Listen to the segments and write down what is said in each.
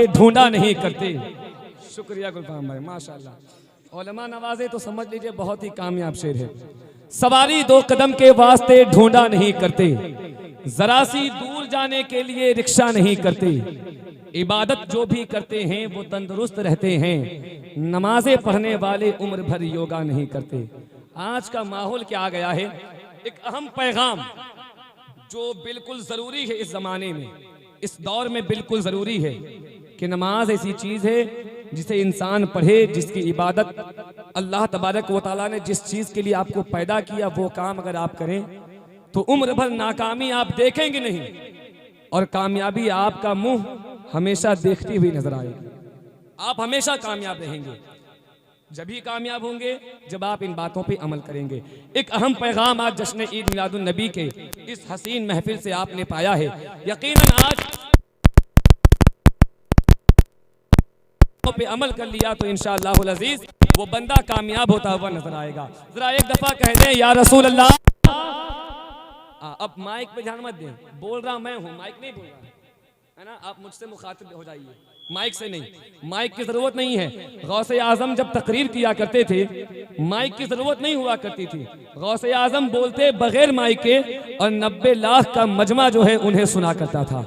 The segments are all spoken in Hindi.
ढूंढा नहीं करते। शुक्रिया गुलफाम भाई, माशाल्लाह। उलमा नवाजे तो समझ लीजिए बहुत ही कामयाब शेर है। सवारी दो कदम के वास्ते ढूंढा नहीं करते, जरा सी दूर जाने के लिए रिक्शा नहीं करते, इबादत जो भी करते हैं वो तंदुरुस्त रहते हैं, नमाजें पढ़ने वाले उम्र भर योगा नहीं करते। आज का माहौल क्या आ गया है, एक अहम पैगाम जो बिल्कुल जरूरी है इस जमाने में, इस दौर में बिल्कुल जरूरी है कि नमाज ऐसी चीज है जिसे इंसान पढ़े, जिसकी इबादत अल्लाह तबारक व तआला ने जिस चीज के लिए आपको पैदा किया वो काम अगर आप करें तो उम्र भर नाकामी आप देखेंगे नहीं, और कामयाबी आपका मुंह हमेशा देखती हुई नजर आएगी। आप हमेशा कामयाब रहेंगे। जब ही कामयाब होंगे जब आप इन बातों पे अमल करेंगे। एक अहम पैगाम आज जश्न ईद मिलादुन नबी के इस हसीन महफिल से आपने पाया है। यकीनन आज पे अमल कर लिया तो इंशाअल्लाहुल अजीज वो बंदा कामयाब होता हुआ नजर आएगा। जरा एक दफा कह दें या रसूल अल्लाह। अब माइक पे ध्यान मत दें, बोल रहा मैं हूं, माइक नहीं बोल रहा है ना। आप मुझसे मुखातिब हो जाइए, माइक से नहीं, माइक की जरूरत नहीं है। गौसे आजम जब तकरीर किया करते थे माइक की जरूरत नहीं हुआ करती थी। गौसे आजम बोलते बगैर माइक के और 90 लाख का मजमा जो है उन्हें सुना करता था।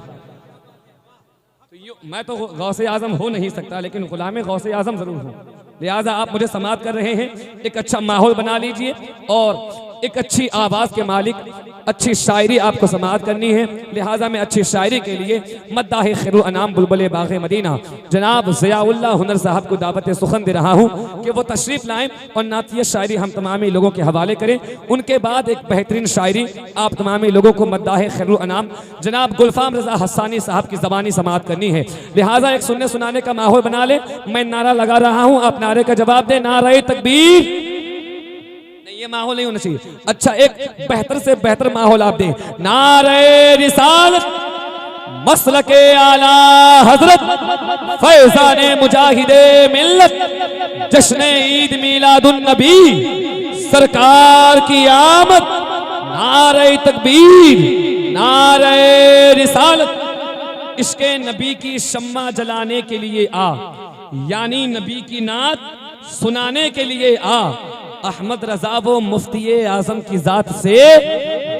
मैं तो गौसे आजम हो नहीं सकता लेकिन गुलाम गौसे आजम जरूर हूँ। लिहाजा आप मुझे समात कर रहे हैं, एक अच्छा माहौल बना लीजिए और एक अच्छी आवाज के मालिक अच्छी शायरी आपको समात करनी है। लिहाजा मैं अच्छी शायरी के लिए मद्दाह खैरुल अनाम बुलबुल बाग़े मदीना जनाब ज़ियाउल्लाह हुनर साहब को दावत सुखन दे रहा हूँ कि वो तशरीफ लाएं और नातिया शायरी हम तमामी लोगों के हवाले करें। उनके बाद एक बेहतरीन शायरी आप तमामी लोगों को मद्दाह खैरुल अनाम जनाब गुलफाम रजा हस्सानी साहब की ज़बानी समात करनी है। लिहाजा एक सुनने सुनाने का माहौल बना ले। मैं नारा लगा रहा हूँ, आप नारे का जवाब दें। नारे तकबीर। ये माहौल नहीं होना चाहिए। अच्छा, एक बेहतर से बेहतर माहौल आप दें। नारे रिसालत मसलके आला हजरत फैज़ाने मुजाहिदे मिल्लत जश्न ईद मिलादुन नबी सरकार की आमद। नारे तकबीर, नारे रिसालत। इसके नबी की शम्मा जलाने के लिए आ, यानी नबी की नात सुनाने के लिए आ। अहमद रजा वो मुफ्ती आजम की जात से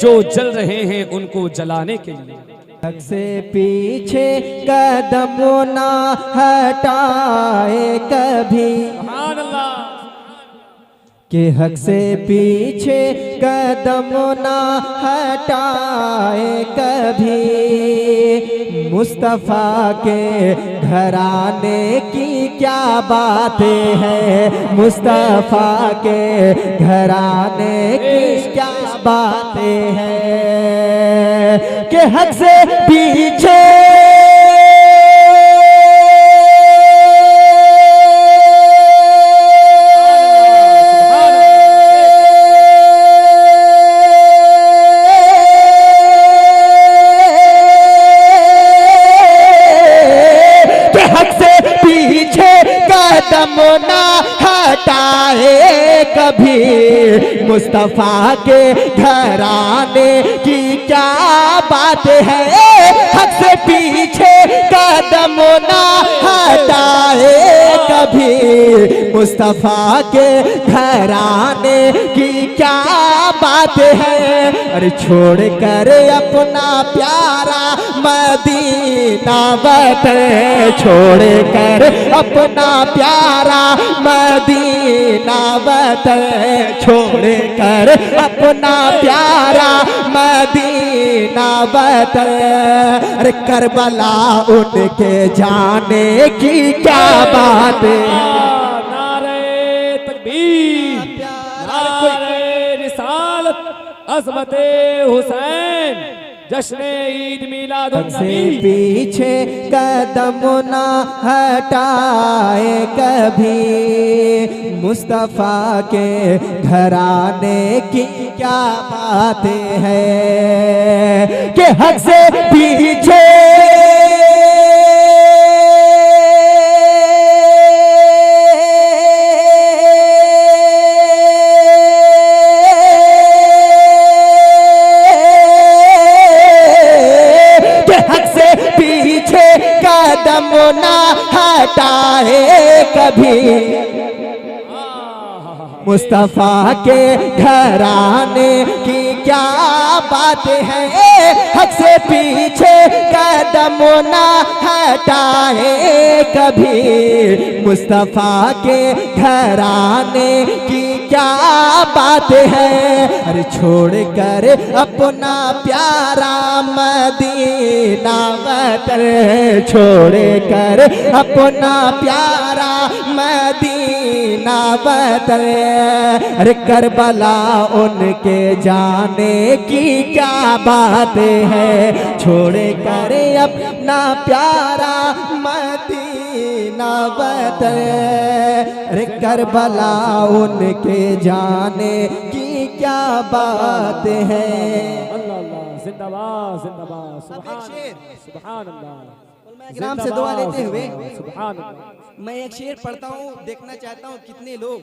जो जल रहे हैं उनको जलाने के लिए। हक से पीछे कदम ना हटाए कभी, सुभान अल्लाह। कि हक से पीछे कदम ना हटाए कभी, मुस्तफ़ा के घराने की क्या बातें हैं, मुस्तफ़ा के घराने की क्या बातें हैं, कि हक से पीछे ना हटाए कभी, मुस्तफ़ा के घराने की क्या बात है। हक से पीछे कदम ना हटाए कभी, मुस्तफ़ा के घराने की क्या बात है। अरे छोड़ कर अपना प्यारा मदीना वतन, छोड़ कर अपना प्यारा मदीना वतन, छोड़ कर अपना प्यारा मदीना वतन। अरे करबला उनके जाने की क्या बात है। नारे तकबीर, नारे रिसालत, अज़मते हुसैन, जश्न ईद मिलादुन नबी। पीछे कदम ना हटाए कभी, मुस्तफ़ा के घराने की क्या बातें हैं, कि हक से पीछे कदम ना हटाए कभी। मुस्तफा के घराने की क्या बात है, हक से पीछे कदम ना हटाए कभी। मुस्तफा के घराने की क्या बात है, अरे छोड़ कर अपना प्यारा मदीना वतन, छोड़ कर अपना प्यारा मदीना वतन। अरे करबला उनके जाने की क्या बात है, छोड़ कर अपना प्यारा मदीना वतन। अरे करबला उनके जाने की क्या बात है। अल्लाह अल्लाह, जिंदाबाद जिंदाबाद, सुभान अल्लाह। ग्राम से दुआ लेते हुए सुभान अल्लाह। मैं एक शेर पढ़ता हूँ, देखना चाहता हूँ कितने लोग,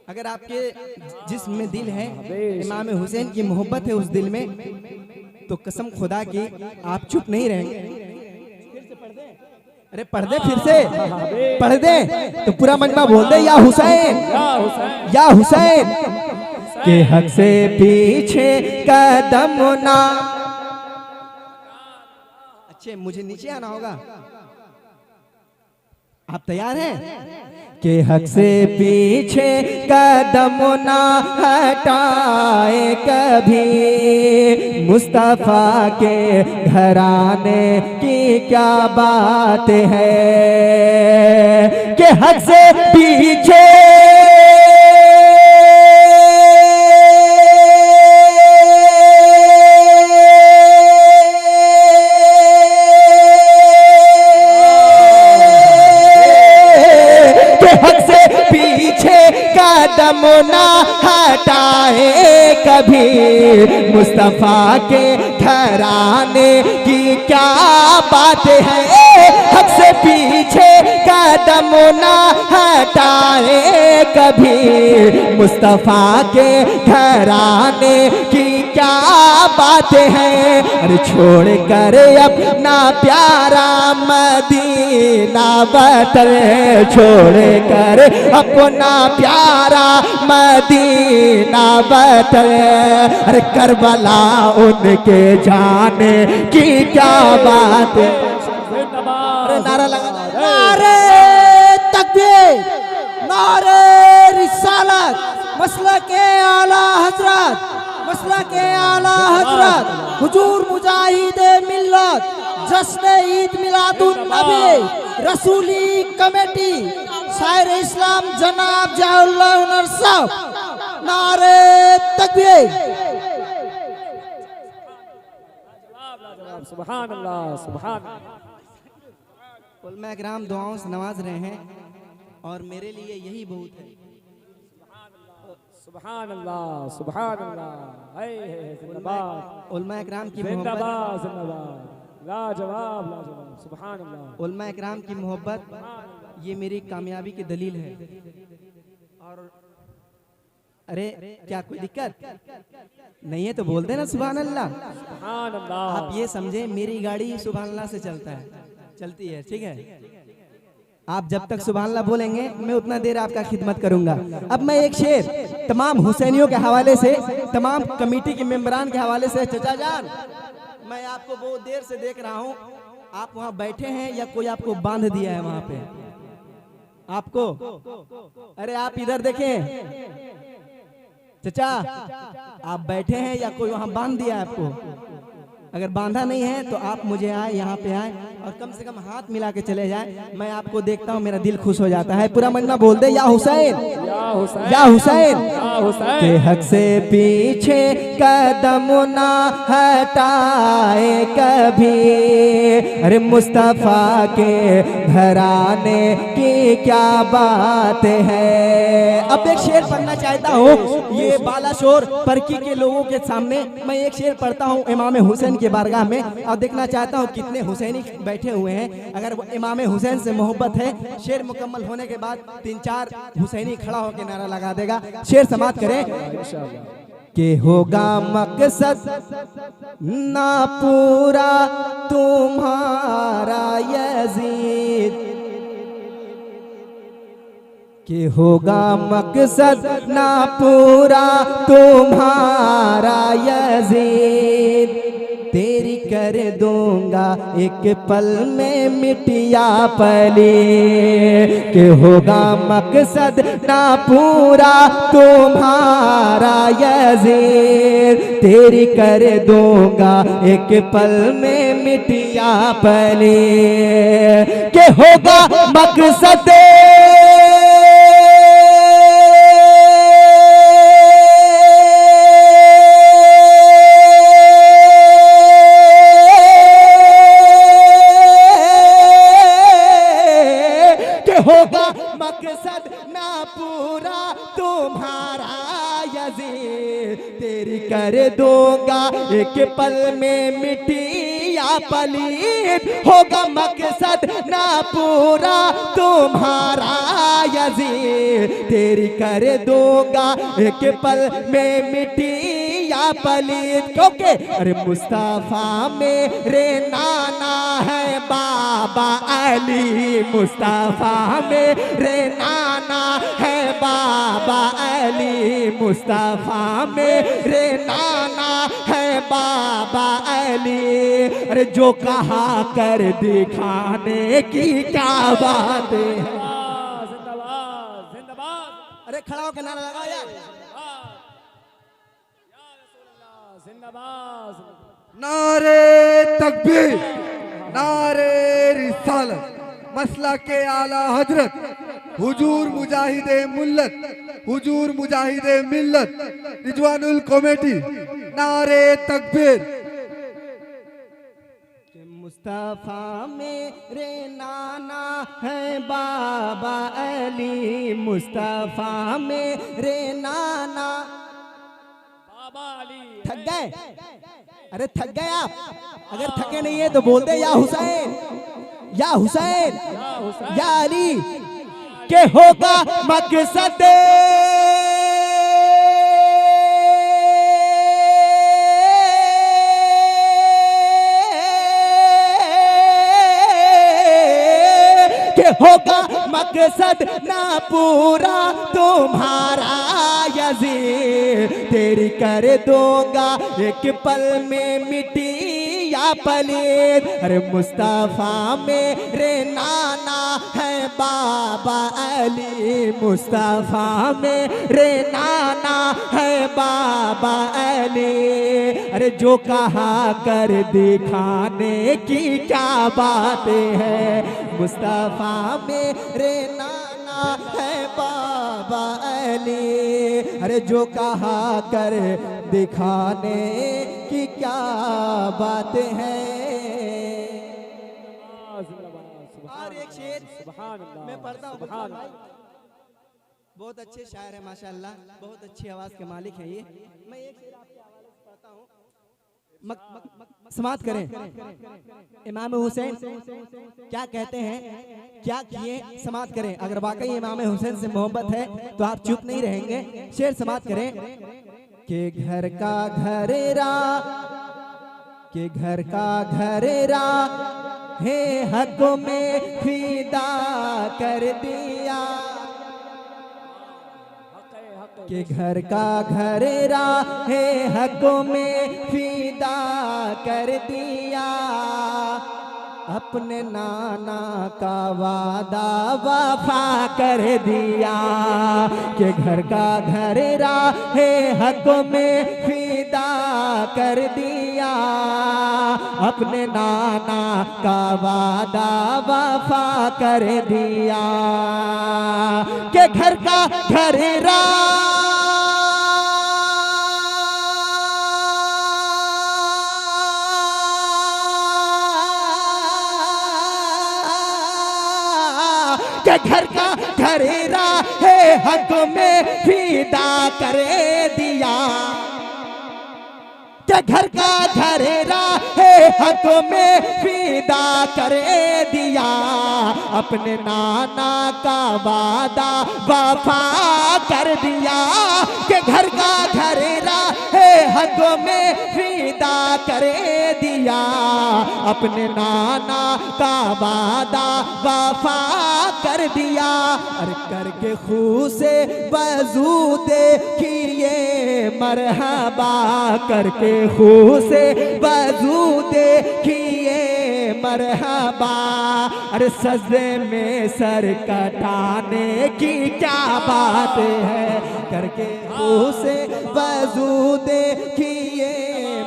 अगर आपके जिस्म में दिल है, इमाम हुसैन की मोहब्बत है उस दिल में, तो कसम खुदा की आप चुप नहीं रहेंगे। अरे पढ़ दे, फिर से पढ़ दे तो पूरा मजमा बोल दे, या हुसैन या हुसैन के हक से पीछे कदम ना। अच्छे मुझे नीचे आना होगा, आप तैयार हैं? के हक से पीछे कदम ना हटाए कभी। मुस्तफा के घराने की क्या बात है, के हक से पीछे कदम ना हटाए कभी। मुस्तफा के घराने की क्या बात है, हक से पीछे कदम ना हटाए कभी। मुस्तफा के घराने की क्या बात है, अरे छोड़ कर अपना प्यारा मदीना वतन, छोड़ कर अपना प्यारा मदीना वतन। अरे करबला उनके जाने की क्या बात है। अरे नारा लगा, नारे तकबीर, नारे रिसालत, मसला के आला हजरत, मसला के आला हजरत हुजूर मुजाहिदे मिल्लत, जश्न ईद मिलादुन नबी रसूली कमेटी शायर इस्लाम जनाब जहुल्लाह हुनर साहब, नारे तकबीर। सुभान अल्लाह सुभान। उलमा किराम दुआओं से नवाज रहे हैं और मेरे लिए यही बहुत है। सुभान अल्लाह सुभान अल्लाह। जिंदाबाद उलमा किराम की जिंदाबाद जिंदाबाद, लाजवाब लाजवाब, सुभान अल्लाह। उलमा किराम की मोहब्बत ये मेरी कामयाबी की दलील है। और अरे क्या कोई दिक्कत नहीं है तो बोल देना सुभान अल्लाह। सुभान अल्लाह। आप ये समझे मेरी गाड़ी सुभान अल्लाह से चलता है, चलती है, ठीक है। आप जब तक सुभान अल्लाह बोलेंगे मैं उतना देर आपका खिदमत करूंगा। अब मैं एक शेर तमाम हुसैनियों के हवाले से, तमाम कमेटी के मेंबरान के हवाले से, चचा जान मैं आपको बहुत देर से देख रहा हूँ, आप वहाँ बैठे हैं या कोई आपको बांध दिया है वहाँ पे आपको? अरे आप इधर देखें चचा, आप बैठे हैं या कोई वहाँ बांध दिया है आपको? अगर बांधा नहीं है तो आप मुझे आए, यहाँ पे आए और कम से कम हाथ मिला के चले जाए। मैं आपको देखता हूँ, मेरा दिल खुश हो जाता है। पूरा मन्ना बोल दे, या हुसैन या हुसैन के हक से पीछे कदम ना हटाए कभी। अरे मुस्तफा के घराने की क्या बात है। अब एक शेर पढ़ना चाहता हूँ, ये बालाशोर परकी के लोगों के सामने मैं एक शेर पढ़ता हूँ इमाम हुसैन के बारगाह में, और देखना चाहता हूँ कितने हुसैनी बैठे हुए हैं। अगर वो इमाम हुसैन से मोहब्बत है, शेर मुकम्मल होने के बाद 3-4 हुसैनी खड़ा होकर नारा लगा देगा। शेर समाप्त करें। कि होगा मकसद ना पूरा तुम्हारा यजीद, कि होगा मकसद ना पूरा तुम्हारा यजीद, तेरी कर दूंगा एक पल में मिटिया पली, कि होगा मकसद ना पूरा तुम्हारा यजीद, तेरी कर दूंगा एक पल में मिटिया पली, कि होगा मकसद होगा मकसद ना पूरा तुम्हारा यजीद, तेरी कर दूंगा एक पल में मिटिया पलीद, होगा मकसद ना पूरा तुम्हारा यजीद, तेरी कर दूंगा एक पल में मिटिया पलीद, क्योंकि अरे मुस्तफा मेरे नाना है बाबा अली, मुस्तफा मेरे नाना है बाबा अली, मुस्तफा मेरे नाना है बाबा अली, अरे जो कहा कर दिखाने की क्या बात है। जिंदाबाद जिंदाबाद, अरे खड़ा होकर नारा लगाओ यार। जिंदाबाद, नारे तकबीर, नारे रिसालत, मसला के आला हजरत हुजूर मुजाहिदे मुल्लत, हुजूर मुजाहिदे मिल्लत, रिजवानुल कमेटी, नारे तकबीर। मुस्तफा मेरे नाना है बाबा अली, मुस्तफा मेरे नाना बाबा अली। थक गए? अरे थक गए आप? अगर थके नहीं है तो बोल दे या हुसैन, या हुसैन, या अली, के होगा मकसद होगा मकसद ना पूरा तुम्हारा यजीद, तेरी कर दूंगा एक पल में मिटिया पलीद, अरे मुस्तफा मेरे नाना है बाबा अली, मुस्तफा मेरे नाना है बाबा अली, अरे जो कहा कर दिखाने की क्या बात है, मुस्तफा मेरे नाना है बाबा अली, अरे जो कहा कर दिखाने की क्या बात है। और एक शेर मैं पढ़ता हूँ, बहुत अच्छे शायर है माशाअल्लाह, बहुत अच्छी आवाज के मालिक हैं ये। मैं एक शेर आपकी आवाज से पढ़ता हूँ, समाप्त करें। इमाम हुसैन क्या कहते हैं, क्या किए, समाप्त करें। अगर वाकई इमाम हुसैन से मोहब्बत है तो आप चुप नहीं रहेंगे, शेर समाप्त करें। के घर का घरेरा, के घर का घरेरा है हक में फिदा कर दिया, के घर का घरेरा है हक में फिदा कर दिया, अपने नाना का वादा वफा कर दिया, के घर का घरेरा है हक में फिदा कर दिया, अपने नाना का वादा वफा कर दिया, के घर का घरेरा के घर का घरेरा है हक में फिदा करे दिया, के घर का घरेरा है हाथों में फिदा कर दिया, अपने नाना का वादा वफा कर दिया, कि घर का घरेरा है हाथों में फिदा कर दिया, अपने नाना का वादा वफा कर दिया। अरे करके खूह से वजू देखिए मरहबा, करके खूह से वजू देखिए मरहबा। अरे सजदे में सर कटाने की क्या बात है, करके खूह से वजू देखिए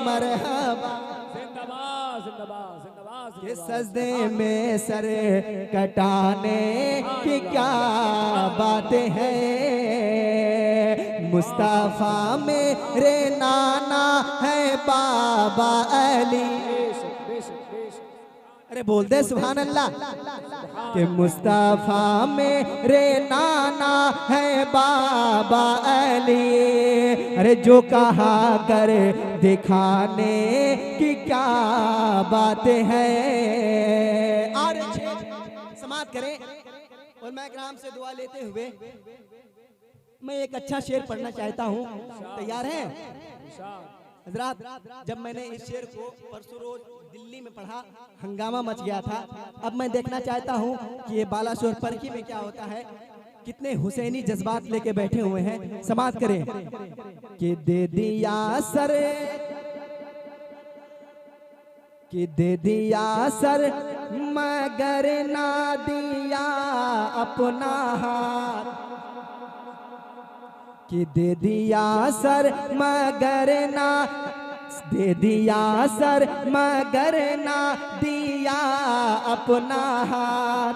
मरहबा। जिंदाबाद जिंदाबाद जिंदाबाद के सजदे में सर कटाने की क्या बातें हैं, मुस्तफा मेरे नाना है बाबा अली। अरे बोल दे सुभान अल्लाह, कि मुस्तफा मेरे नाना है बाबा अली। अरे जो कहा कर दिखाने की क्या बातें हैं। और समाप्त करें और मैं ग्राम से दुआ लेते हुए मैं एक अच्छा शेर पढ़ना चाहता हूँ। तैयार हैं हजरात? जब मैंने इस शेर को परसों रोज दिल्ली में पढ़ा, हंगामा मच गया था। अब मैं देखना चाहता हूँ कि ये बालासोर परखी में क्या होता है, कितने हुसैनी जज्बात लेके बैठे हुए हैं। समाप्त करें कि दे दिया सर, कि दे दिया सर मगर ना दिया अपना हाथ, कि दे दिया सर मगर ना, दे दिया सर मगर ना दिया अपना हाथ,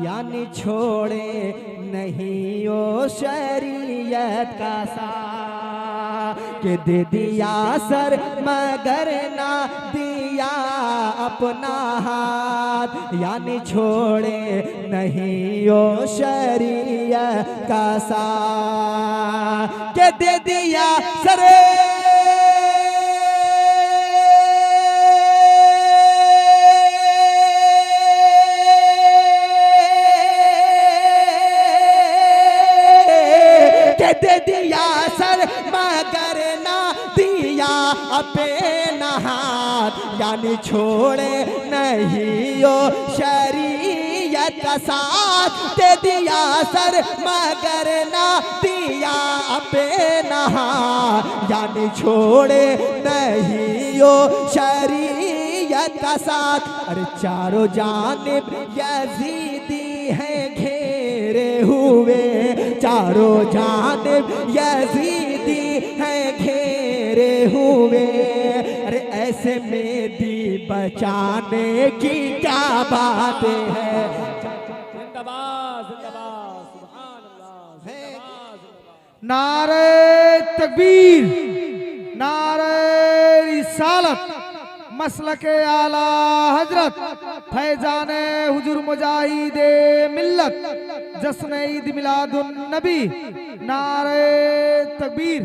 यानी छोड़े नहीं ओ शरीयत का साथ, कि दे दिया सर मगर ना दिया अपना हाथ, यानी छोड़े नहीं ओ शरीयत का साथ, के दे दिया सर दे दिया सर मगर ना दिया अपना हाथ, यानी छोड़े नहीं ओ शरीयत का साथ, दे दिया सर मगर ना दिया अपना हाथ, यानी छोड़े नहीं ओ शरीयत का साथ। अरे चारों जानिब यजीदी है घेरे हुए, चारों जानिब यजीदी है घेरे हुए, अरे ऐसे में दी बचाने की क्या बात है। जिंदाबाद जिंदाबाद सुभान अल्लाह जिंदाबाद जिंदाबाद। नारे तकबीर, नारे रिसालत, मसलके आला हजरत फैजाने हुजूर मुजाहिदे मिल्लत, जश्न ईद मिलादुन नबी। नारे तकबीर।